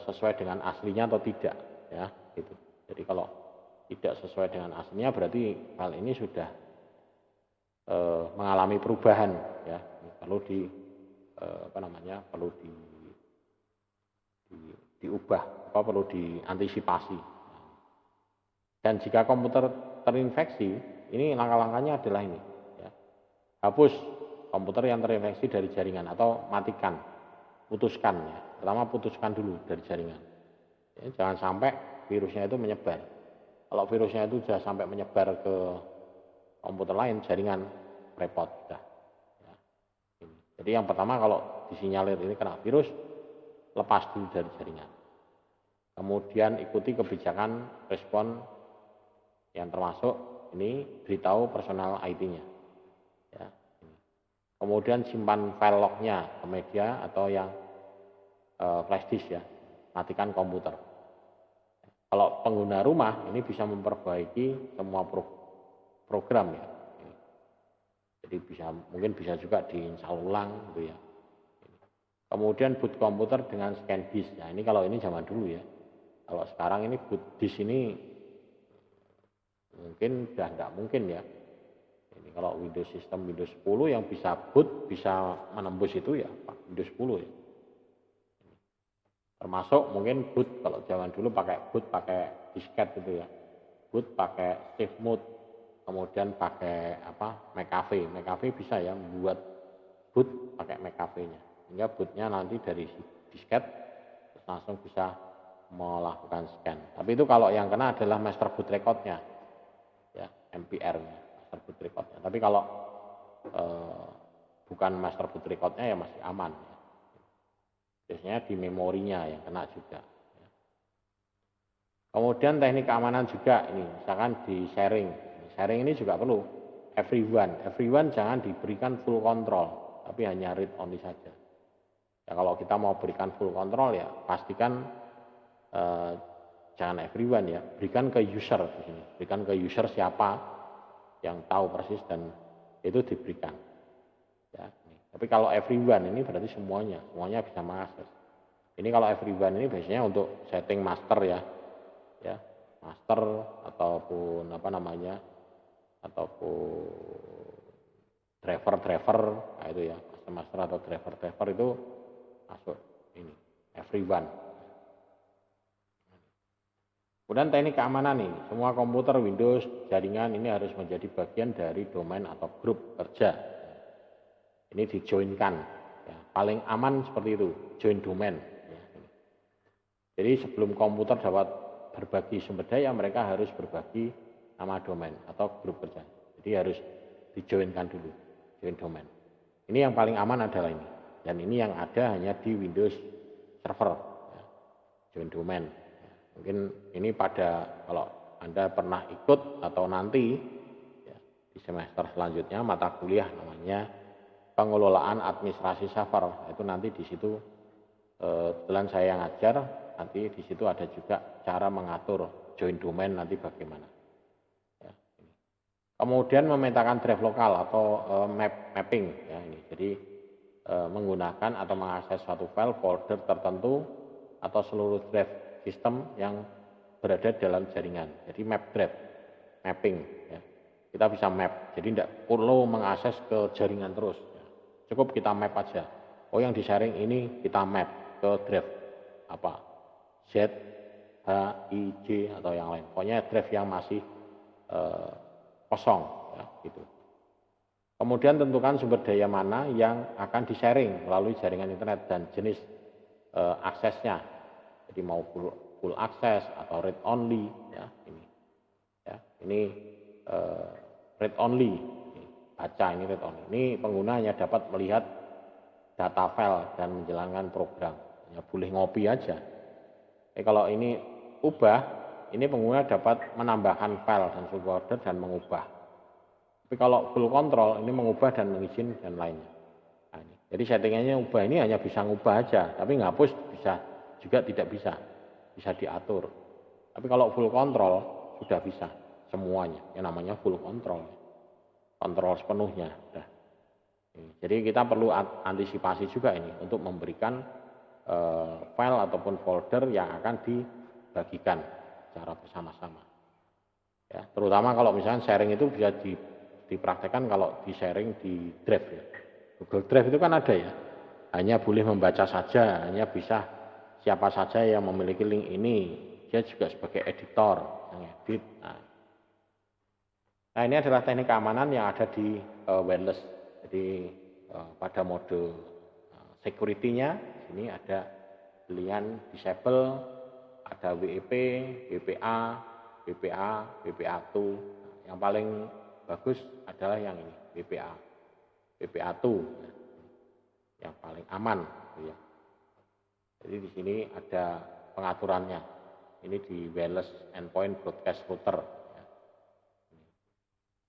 sesuai dengan aslinya atau tidak ya, gitu. Jadi kalau tidak sesuai dengan aslinya berarti file ini sudah mengalami perubahan ya, perlu diubah, perlu diantisipasi. Dan jika komputer terinfeksi, ini langkah-langkahnya adalah ini ya. Hapus komputer yang terinfeksi dari jaringan atau matikan, putuskan ya. Pertama putuskan dulu dari jaringan. Ya, jangan sampai virusnya itu menyebar. Kalau virusnya itu sudah sampai menyebar ke komputer lain, jaringan repot sudah. Ya. Jadi yang pertama kalau disinyalir ini kena virus, lepas dulu dari jaringan. Kemudian ikuti kebijakan respon yang termasuk ini beritahu personal IT-nya. Ya. Kemudian simpan file lognya ke media atau yang flash disk ya, matikan komputer. Kalau pengguna rumah ini bisa memperbaiki semua program ya. Jadi mungkin bisa juga diinstal ulang gitu ya. Kemudian boot komputer dengan scan disk. Nah, ini kalau ini zaman dulu ya. Kalau sekarang ini boot disk ini mungkin sudah enggak mungkin ya. Ini kalau Windows sistem Windows 10 yang bisa boot, bisa menembus itu ya Windows 10 ya. Termasuk mungkin boot, kalau zaman dulu pakai boot pakai disket gitu ya. Boot pakai safe mode, kemudian pakai McAfee. McAfee bisa ya membuat boot pakai McAfee-nya. Sehingga bootnya nanti dari disket terus langsung bisa melakukan scan. Tapi itu kalau yang kena adalah master boot record-nya, ya MPR-nya, master boot record-nya. Tapi kalau bukan master boot record-nya ya masih aman. Biasanya di memorinya yang kena juga. Kemudian teknik keamanan juga ini, misalkan di sharing. Sharing ini juga perlu everyone jangan diberikan full control, tapi hanya read only saja. Ya kalau kita mau berikan full control ya pastikan jangan everyone ya, berikan ke user di sini. Berikan ke user siapa yang tahu persis dan itu diberikan. Ya, tapi kalau everyone ini berarti semuanya bisa mengakses. Ini kalau everyone ini biasanya untuk setting master ya master ataupun ataupun driver nah itu ya master atau driver itu masuk ini everyone. Kemudian teknik keamanan ini, semua komputer Windows jaringan ini harus menjadi bagian dari domain atau grup kerja. Ini dijoinkan, ya, paling aman seperti itu, join domain. Ya. Jadi sebelum komputer dapat berbagi sumber daya, mereka harus berbagi nama domain atau grup kerja. Jadi harus dijoinkan dulu, join domain. Ini yang paling aman adalah ini, dan ini yang ada hanya di Windows Server, ya, join domain. Ya. Mungkin ini kalau Anda pernah ikut atau nanti ya, di semester selanjutnya mata kuliah namanya pengelolaan administrasi server, itu nanti di situ kebetulan saya yang ngajar, nanti di situ ada juga cara mengatur join domain nanti bagaimana. Ya, ini. Kemudian memetakan drive lokal atau mapping, ya ini. Jadi menggunakan atau mengakses suatu file folder tertentu atau seluruh drive sistem yang berada dalam jaringan. Jadi map drive, mapping. Ya. Kita bisa map, jadi tidak perlu mengakses ke jaringan terus. Ya. Cukup kita map aja. Oh yang di sharing ini kita map ke drive Z, H, I, J atau yang lain. Pokoknya drive yang masih kosong, ya, gitu. Kemudian tentukan sumber daya mana yang akan di-sharing melalui jaringan internet dan jenis aksesnya. Jadi mau full akses atau read only, ya ini. Ya, ini read only, baca ini read only. Ini pengguna hanya dapat melihat data file dan menjalankan program. Ya boleh ngopi aja. Kalau ini ubah, ini pengguna dapat menambahkan file dan subfolder dan mengubah. Tapi kalau full control, ini mengubah dan mengizinkan dan lainnya. Nah, ini. Jadi settingannya ubah ini hanya bisa ngubah aja, tapi ngapus bisa juga tidak bisa diatur. Tapi kalau full control sudah bisa semuanya, yang namanya full control, kontrol sepenuhnya. Nah, jadi kita perlu antisipasi juga ini untuk memberikan file ataupun folder yang akan dibagikan secara bersama-sama. Ya, terutama kalau misalnya sharing itu bisa dipraktekkan kalau di sharing di Drive ya. Google Drive itu kan ada ya, hanya boleh membaca saja, hanya bisa siapa saja yang memiliki link ini, dia juga sebagai editor yang edit. Nah ini adalah teknik keamanan yang ada di wireless. Jadi pada mode security-nya ini ada pilihan disable, ada WEP, WPA, WPA, WPA2. Yang paling bagus adalah yang ini, WPA, WPA2, yang paling aman. Ya. Jadi di sini ada pengaturannya. Ini di wireless endpoint broadcast router. Ya.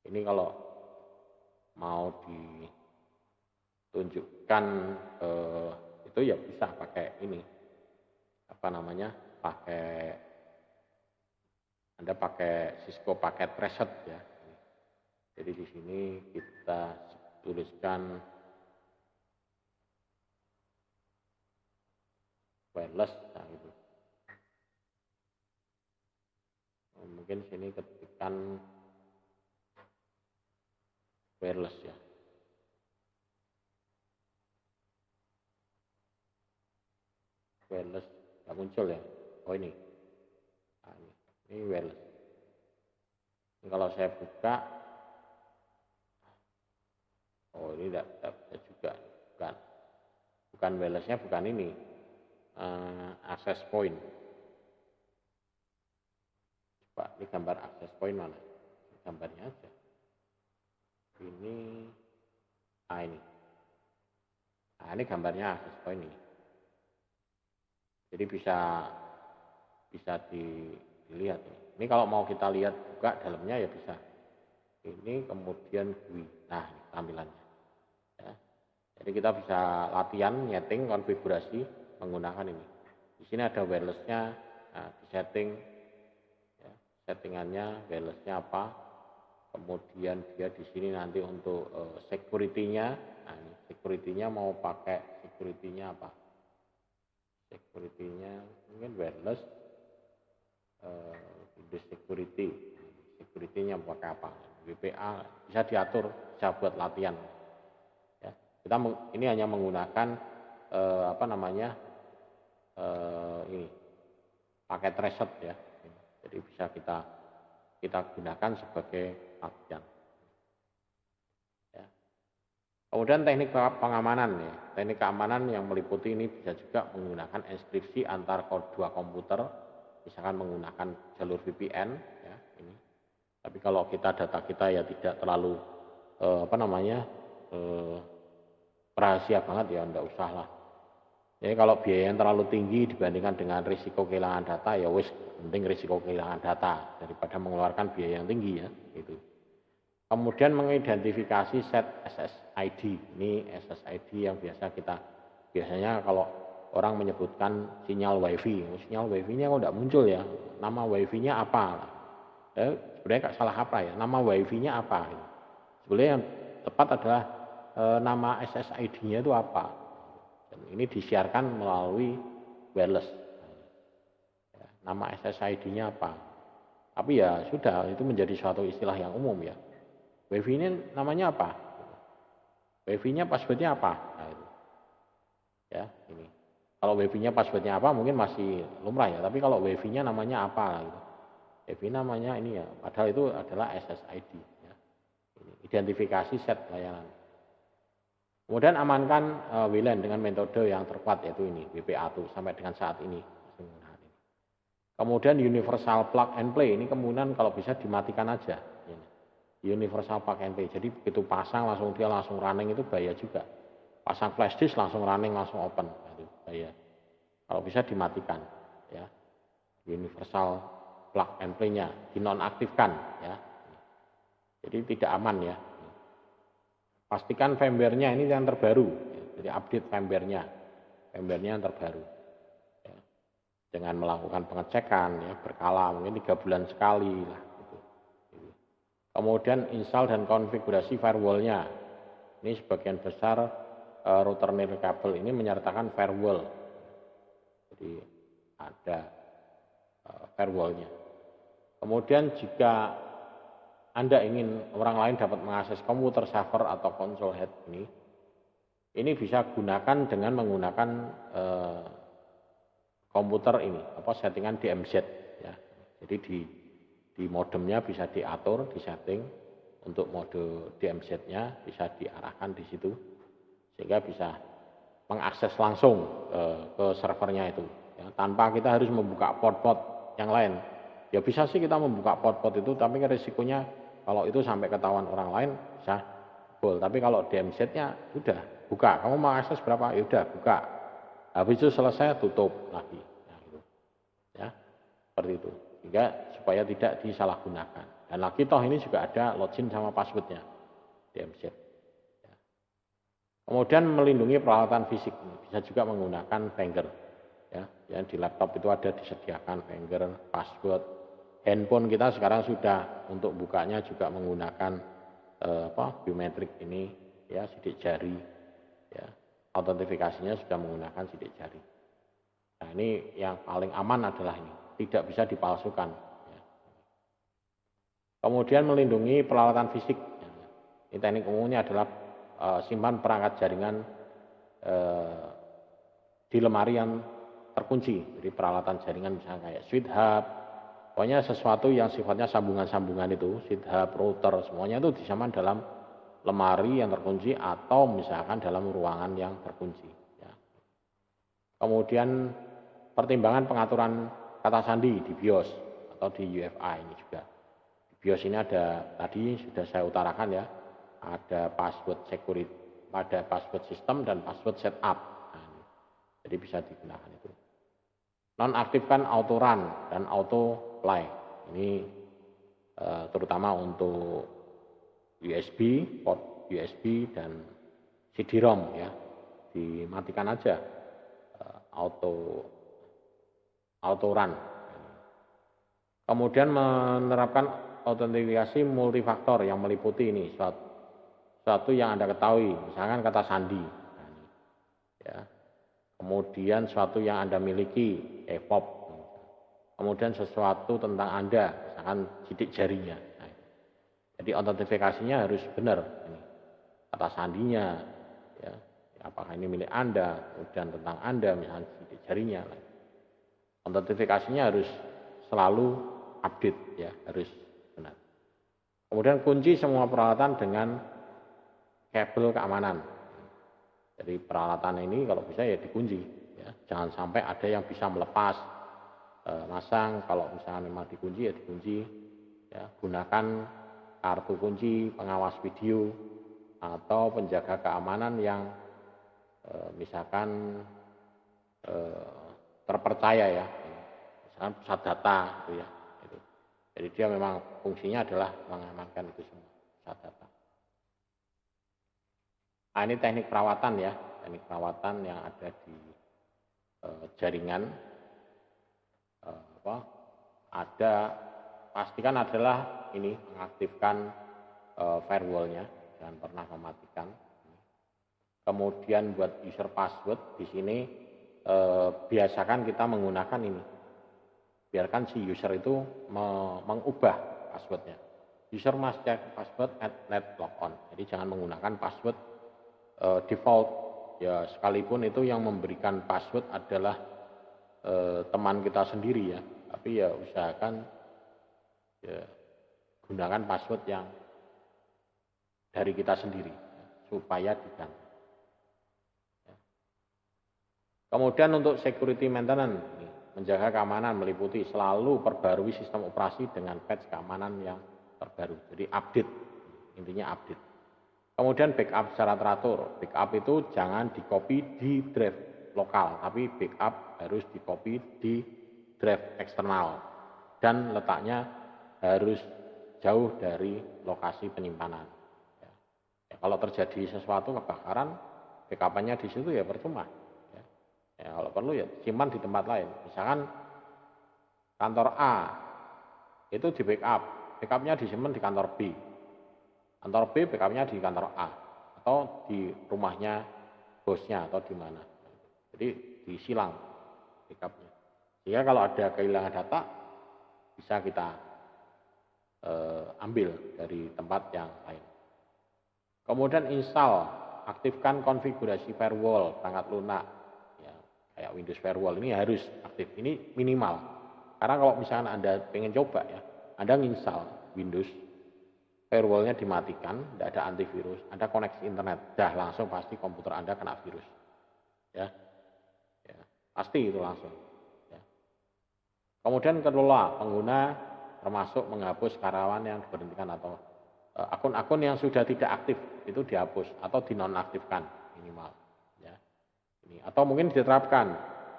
Ini kalau mau ditunjukkan itu ya bisa pakai ini. Anda pakai Cisco paket reset ya. Jadi di sini kita tuliskan wireless, nah gitu. Mungkin sini ketikkan wireless ya. Wireless nggak muncul ya. Oh ini. Nah, ini wireless. Ini kalau saya buka, oh ini tidak bisa juga, bukan wirelessnya, bukan ini, access point. Coba ini gambar access point mana? Gambarnya aja. Ini, ini. Nah ini gambarnya access point ini. Jadi bisa dilihat ini. Ini kalau mau kita lihat buka dalamnya ya bisa. Ini kemudian GUI. Nah, ini tampilannya. Ya. Jadi kita bisa latihan, nyeting, konfigurasi menggunakan ini. Di sini ada wirelessnya, nah, di setting, ya, settingannya wirelessnya apa. Kemudian dia di sini nanti untuk security-nya. Nah, ini security-nya mau pakai security-nya apa? Security-nya mungkin wireless, Windows security-nya pakai apa? WPA bisa diatur, bisa buat latihan. Ya, kita ini hanya menggunakan ini paket reset ya. Jadi bisa kita gunakan sebagai latihan. Ya. Kemudian teknik pengamanan ya. Teknik keamanan yang meliputi ini bisa juga menggunakan enkripsi antar dua komputer, misalkan menggunakan jalur VPN ya ini. Tapi kalau data kita ya tidak terlalu rahasia banget ya, enggak usah lah. Jadi kalau biaya yang terlalu tinggi dibandingkan dengan risiko kehilangan data, ya wis penting risiko kehilangan data daripada mengeluarkan biaya yang tinggi ya gitu. Kemudian mengidentifikasi set SSID. Ini SSID yang biasanya kalau orang menyebutkan sinyal WiFi. Sinyal WiFi-nya kok enggak muncul ya? Nama WiFi-nya apa? Sebenarnya salah apa ya? Nama WiFi-nya apa? Sebenarnya yang tepat adalah nama SSID-nya itu apa? Dan ini disiarkan melalui wireless. Ya, nama SSID-nya apa? Tapi ya sudah, itu menjadi suatu istilah yang umum ya. WiFi ini namanya apa? WiFi-nya password-nya apa? Nah, itu. Ya, ini. Kalau WiFi-nya password-nya apa mungkin masih lumrah ya, tapi kalau WiFi-nya namanya apa gitu. WiFi namanya ini ya, padahal itu adalah SSID ya. Ini, identifikasi set layanan. Kemudian amankan WLAN dengan metode yang terkuat yaitu ini WPA2 sampai dengan saat ini. Kemudian universal plug and play ini kemudian kalau bisa dimatikan aja. Universal plug and play. Jadi begitu pasang langsung running itu bahaya juga. Pasang flash disk langsung running langsung open itu bahaya. Kalau bisa dimatikan ya. Universal plug and play-nya dinonaktifkan ya. Jadi tidak aman ya. Pastikan firmware-nya ini yang terbaru, jadi update firmware-nya yang terbaru. Ya. Dengan melakukan pengecekan ya berkala, mungkin 3 bulan sekali lah. Gitu. Kemudian install dan konfigurasi firewall-nya. Ini sebagian besar router nirkabel ini menyertakan firewall. Jadi ada firewall-nya. Kemudian jika Anda ingin orang lain dapat mengakses komputer server atau console head ini bisa gunakan dengan menggunakan komputer ini, settingan DMZ ya. Jadi di modemnya bisa diatur, disetting untuk mode DMZ-nya bisa diarahkan di situ sehingga bisa mengakses langsung ke servernya itu ya, tanpa kita harus membuka port-port yang lain. Ya bisa sih kita membuka port-port itu, tapi risikonya kalau itu sampai ketahuan orang lain bisa jebol. Tapi kalau DMZ-nya sudah buka, kamu mau akses berapa? Ya udah buka. Habis itu selesai tutup lagi. Nah, gitu. Ya, seperti itu. Sehingga supaya tidak disalahgunakan. Dan lagi toh ini juga ada login sama passwordnya DMZ. Ya. Kemudian melindungi peralatan fisik, bisa juga menggunakan finger. Ya, yang di laptop itu ada disediakan finger, password. Handphone kita sekarang sudah untuk bukanya juga menggunakan biometrik ini ya, sidik jari ya. Autentifikasinya sudah menggunakan sidik jari. Nah, ini yang paling aman adalah ini, tidak bisa dipalsukan ya. Kemudian melindungi peralatan fisik ya. Ini teknik umumnya adalah simpan perangkat jaringan di lemari yang terkunci. Jadi peralatan jaringan misalnya kayak switch hub, pokoknya sesuatu yang sifatnya sambungan-sambungan itu, switch hub, router, semuanya itu disimpan dalam lemari yang terkunci atau misalkan dalam ruangan yang terkunci. Ya. Kemudian pertimbangan pengaturan kata sandi di BIOS atau di UEFI ini juga. Di BIOS ini ada, tadi sudah saya utarakan ya, ada password security, ada password system dan password setup. Nah, jadi bisa digunakan itu. Nonaktifkan auto run dan auto play. Ini terutama untuk USB, port USB dan CD-ROM ya, dimatikan aja auto run. Kemudian menerapkan autentikasi multifaktor yang meliputi ini suatu yang Anda ketahui, misalkan kata sandi, ya. Kemudian suatu yang Anda miliki, EPOP, kemudian sesuatu tentang Anda, misalkan sidik jarinya. Jadi autentifikasinya harus benar, ini kata sandinya, ya, apakah ini milik Anda, kemudian tentang Anda, misalnya sidik jarinya. Autentifikasinya harus selalu update, ya, harus benar. Kemudian kunci semua peralatan dengan kabel keamanan. Jadi peralatan ini kalau bisa ya dikunci, ya, jangan sampai ada yang bisa melepas, masang. Kalau misalnya memang dikunci ya dikunci, ya, gunakan kartu kunci pengawas video atau penjaga keamanan yang misalkan terpercaya ya, misalkan pusat data gitu ya. Jadi dia memang fungsinya adalah mengamankan itu semua pusat data. Nah, ini teknik perawatan ya, teknik perawatan yang ada di jaringan. Ada pastikan adalah ini mengaktifkan firewall-nya, jangan pernah mematikan. Kemudian buat user password di sini biasakan kita menggunakan ini. Biarkan si user itu mengubah passwordnya. User must check password at net logon. Jadi jangan menggunakan password default. Ya sekalipun itu yang memberikan password adalah teman kita sendiri ya. Tapi ya usahakan ya, gunakan password yang dari kita sendiri ya, supaya diganti. Ya. Kemudian untuk security maintenance, menjaga keamanan meliputi selalu perbarui sistem operasi dengan patch keamanan yang terbaru. Jadi update, intinya update. Kemudian backup secara teratur. Backup itu jangan di-copy di drive lokal, tapi backup harus di-copy di drive eksternal dan letaknya harus jauh dari lokasi penyimpanan. Ya. Ya, kalau terjadi sesuatu kebakaran, backup-nya di situ ya percuma. Ya. Ya, kalau perlu ya simpan di tempat lain. Misalkan kantor A itu di backup, backup-nya disimpan di kantor B. Kantor B backup-nya di kantor A atau di rumahnya bosnya atau di mana. Jadi disilang backup-nya. Sehingga kalau ada kehilangan data bisa kita ambil dari tempat yang lain. Kemudian install, aktifkan konfigurasi firewall perangkat lunak, ya, kayak Windows Firewall ini harus aktif. Ini minimal. Karena kalau misalnya Anda pengen coba ya, Anda nginstal Windows, firewallnya dimatikan, tidak ada antivirus, Anda koneksi internet, dah langsung pasti komputer Anda kena virus, ya, ya pasti itu langsung. Kemudian kelola pengguna termasuk menghapus karyawan yang diberhentikan atau akun-akun yang sudah tidak aktif itu dihapus atau dinonaktifkan minimal. Ya. Ini atau mungkin diterapkan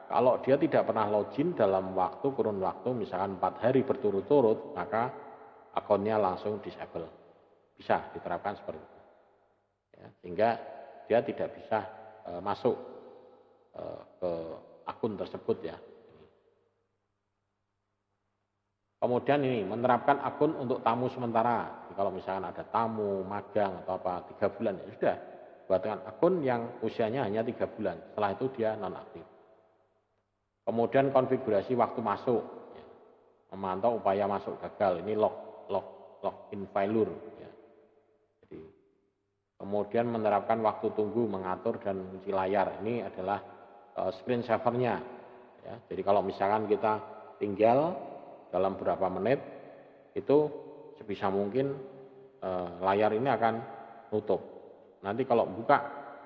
kalau dia tidak pernah login dalam kurun waktu misalkan 4 hari berturut-turut maka akunnya langsung disable. Bisa diterapkan seperti itu. Ya, sehingga dia tidak bisa masuk ke akun tersebut ya. Kemudian ini menerapkan akun untuk tamu sementara. Jadi kalau misalkan ada tamu, magang atau apa 3 bulan ya sudah buatkan akun yang usianya hanya 3 bulan. Setelah itu dia nonaktif. Kemudian konfigurasi waktu masuk, ya. Memantau upaya masuk gagal. Ini login failure. Ya. Jadi Kemudian menerapkan waktu tunggu, mengatur dan mengunci layar. Ini adalah screen savernya. Ya, jadi kalau misalkan kita tinggal dalam beberapa menit, itu sebisa mungkin layar ini akan nutup. Nanti kalau buka,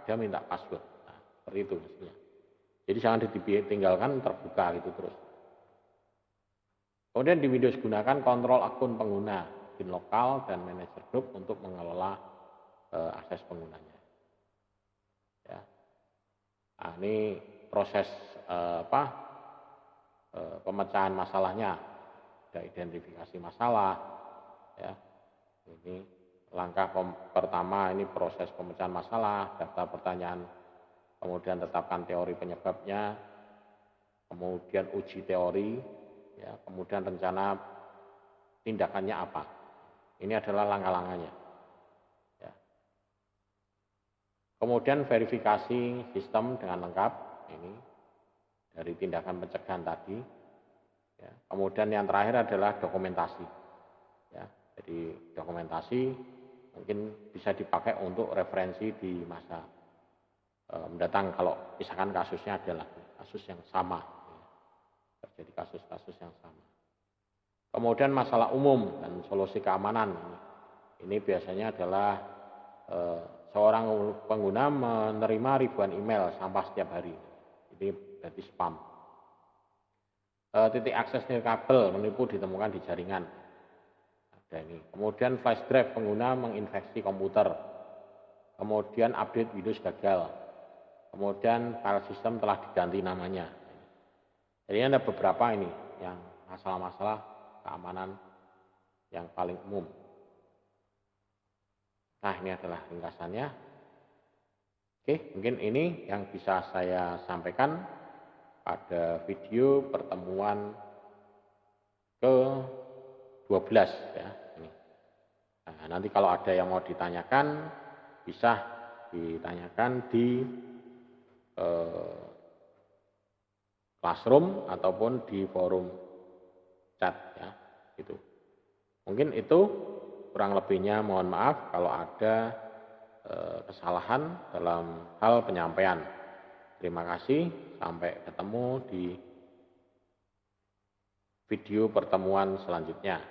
dia minta password. Nah, seperti itu mestinya. Jadi jangan ditinggalkan terbuka gitu terus. Kemudian di Windows gunakan kontrol akun pengguna, bin lokal dan manajer grup untuk mengelola akses penggunanya. Ya. Nah, ini proses pemecahan masalahnya. Ada identifikasi masalah. Ya. Ini langkah pertama, ini proses pemecahan masalah, daftar pertanyaan, kemudian tetapkan teori penyebabnya, kemudian uji teori, ya, kemudian rencana tindakannya apa. Ini adalah langkah-langkahnya. Ya. Kemudian verifikasi sistem dengan lengkap, ini dari tindakan pencegahan tadi. Ya. Kemudian yang terakhir adalah dokumentasi. Ya. Jadi dokumentasi mungkin bisa dipakai untuk referensi di masa mendatang kalau misalkan kasusnya adalah kasus yang sama, ya. Terjadi kasus-kasus yang sama. Kemudian masalah umum dan solusi keamanan. Ini biasanya adalah seorang pengguna menerima ribuan email sampah setiap hari. Ini berarti spam. Titik akses nirkabel menipu ditemukan di jaringan. Ada ini. Kemudian flash drive pengguna menginfeksi komputer. Kemudian update Windows gagal. Kemudian file system telah diganti namanya. Jadi ada beberapa ini yang masalah-masalah keamanan yang paling umum. Nah, ini adalah ringkasannya. Oke, mungkin ini yang bisa saya sampaikan pada video pertemuan ke-12 ya. Ini. Nah, nanti kalau ada yang mau ditanyakan bisa ditanyakan di Classroom ataupun di forum chat ya. Gitu. Mungkin itu, kurang lebihnya mohon maaf kalau ada kesalahan dalam hal penyampaian. Terima kasih, sampai ketemu di video pertemuan selanjutnya.